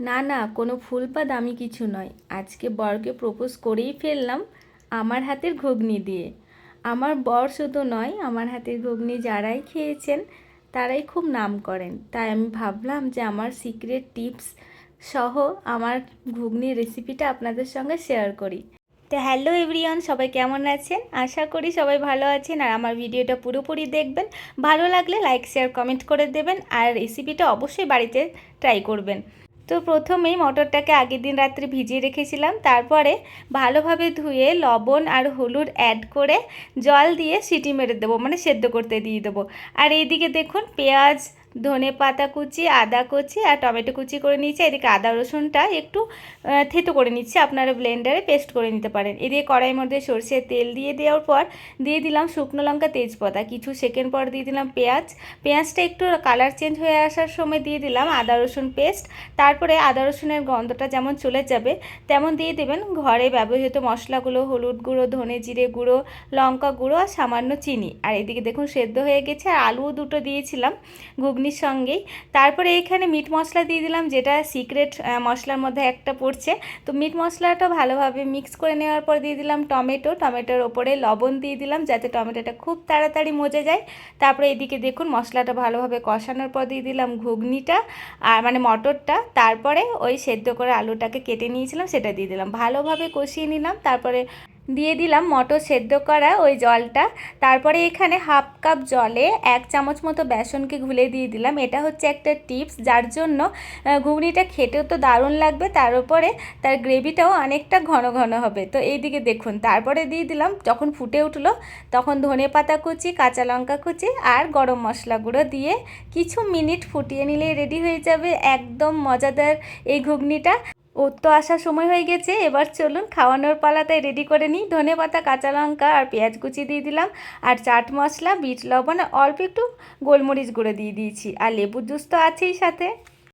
না না, কোনো ফুল বা দামি কিছু নয়। আজকে বরকে প্রপোজ করেই ফেললাম আমার হাতের ঘুগনি দিয়ে। আমার বর শুধু নয়, আমার হাতের ঘুগনি যারাই খেয়েছেন তারাই খুব নাম করেন। তাই আমি ভাবলাম যে আমার সিক্রেট টিপস সহ আমার ঘুগনির রেসিপিটা আপনাদের সঙ্গে শেয়ার করি। তো হ্যালো এভরিওয়ান, সবাই কেমন আছেন? আশা করি সবাই ভালো আছেন আর আমার ভিডিওটা পুরোপুরি দেখবেন। ভালো লাগলে লাইক শেয়ার কমেন্ট করে দেবেন আর রেসিপিটা অবশ্যই বাড়িতে ট্রাই করবেন। তো প্রথমেই মটরটাকে আগের দিন রাত্রে ভিজিয়ে রেখেছিলাম, তারপরে ভালোভাবে ধুয়ে লবণ আর হলুদ অ্যাড করে জল দিয়ে সিটি মেরে দেবো, মানে সেদ্ধ করতে দিয়ে দেবো। আর এইদিকে দেখুন পেঁয়াজ, ধনে পাতা কুচি, আদা কুচি আর টমেটো কুচি করে নিয়েছি। এদিকে আদা রসুনটা একটু থেতো করে নিচ্ছি, আপনারা ব্লেন্ডারে পেস্ট করে নিতে পারেন। এদিকে কড়াইয়ের মধ্যে সরষের তেল দিয়ে দেওয়ার পর দিয়ে দিলাম শুকনো লঙ্কা, তেজপাতা, কিছু সেকেন্ড পর দিয়ে দিলাম পেঁয়াজটা একটু কালার চেঞ্জ হয়ে আসার সময় দিয়ে দিলাম আদা রসুন পেস্ট। তারপরে আদা রসুনের গন্ধটা যেমন চলে যাবে তেমন দিয়ে দেবেন ঘরে ব্যবহৃত মশলাগুলো, হলুদ গুঁড়ো, ধনে জিরে গুঁড়ো, লঙ্কা গুঁড়ো আর সামান্য চিনি। আর এদিকে দেখুন সেদ্ধ হয়ে গেছে আর আলুও দুটো দিয়েছিলাম ঘুগনির সঙ্গেই। তারপরে এখানে মিট মশলা দিয়ে দিলাম, যেটা সিক্রেট মশলার মধ্যে একটা পড়ছে। তো মিট মশলাটা ভালোভাবে মিক্স করে নেওয়ার পর দিয়ে দিলাম টমেটোর ওপরে লবণ দিয়ে দিলাম যাতে টমেটোটা খুব তাড়াতাড়ি মজে যায়। তারপরে এদিকে দেখুন মশলাটা ভালোভাবে কষানোর পর দিয়ে দিলাম ঘুগনিটা আর মানে মটরটা। তারপরে ওই সেদ্ধ করে আলুটাকে কেটে নিয়েছিলাম সেটা দিয়ে দিলাম, ভালোভাবে কষিয়ে নিলাম। তারপরে দিয়ে দিলাম মটর সেদ্ধ করা ওই জলটা। তারপরে এখানে হাফ কাপ জলে 1 চামচ মতো বেসনকে ঘুলে দিয়ে দিলাম। এটা হচ্ছে একটা টিপস যার জন্য ঘুগনিটা খেতেও তো দারুণ লাগবে, তার উপরে তার গ্রেভিটাও অনেকটা ঘন ঘন হবে। তো এইদিকে দেখুন তারপরে দিয়ে দিলাম, যখন ফুটে উঠলো তখন ধনে পাতা কুচি, কাঁচা লঙ্কা কুচি আর গরম মশলা গুঁড়ো দিয়ে কিছু মিনিট ফুটিয়ে নিলেই রেডি হয়ে যাবে একদম মজাদার এই ঘুগনিটা। ওর তো আসার সময় হয়ে গেছে, এবার চলুন খাওয়ানোর পালাতে রেডি করে নিই। ধনে পাতা, কাঁচা লঙ্কা আর পেঁয়াজ কুচি দিয়ে দিলাম আর চাট মশলা, বিট লবণ, অল্প একটু গোলমরিচ গুঁড়ো দিয়ে দিয়েছি আর লেবুর জুস তো আছেই সাথে।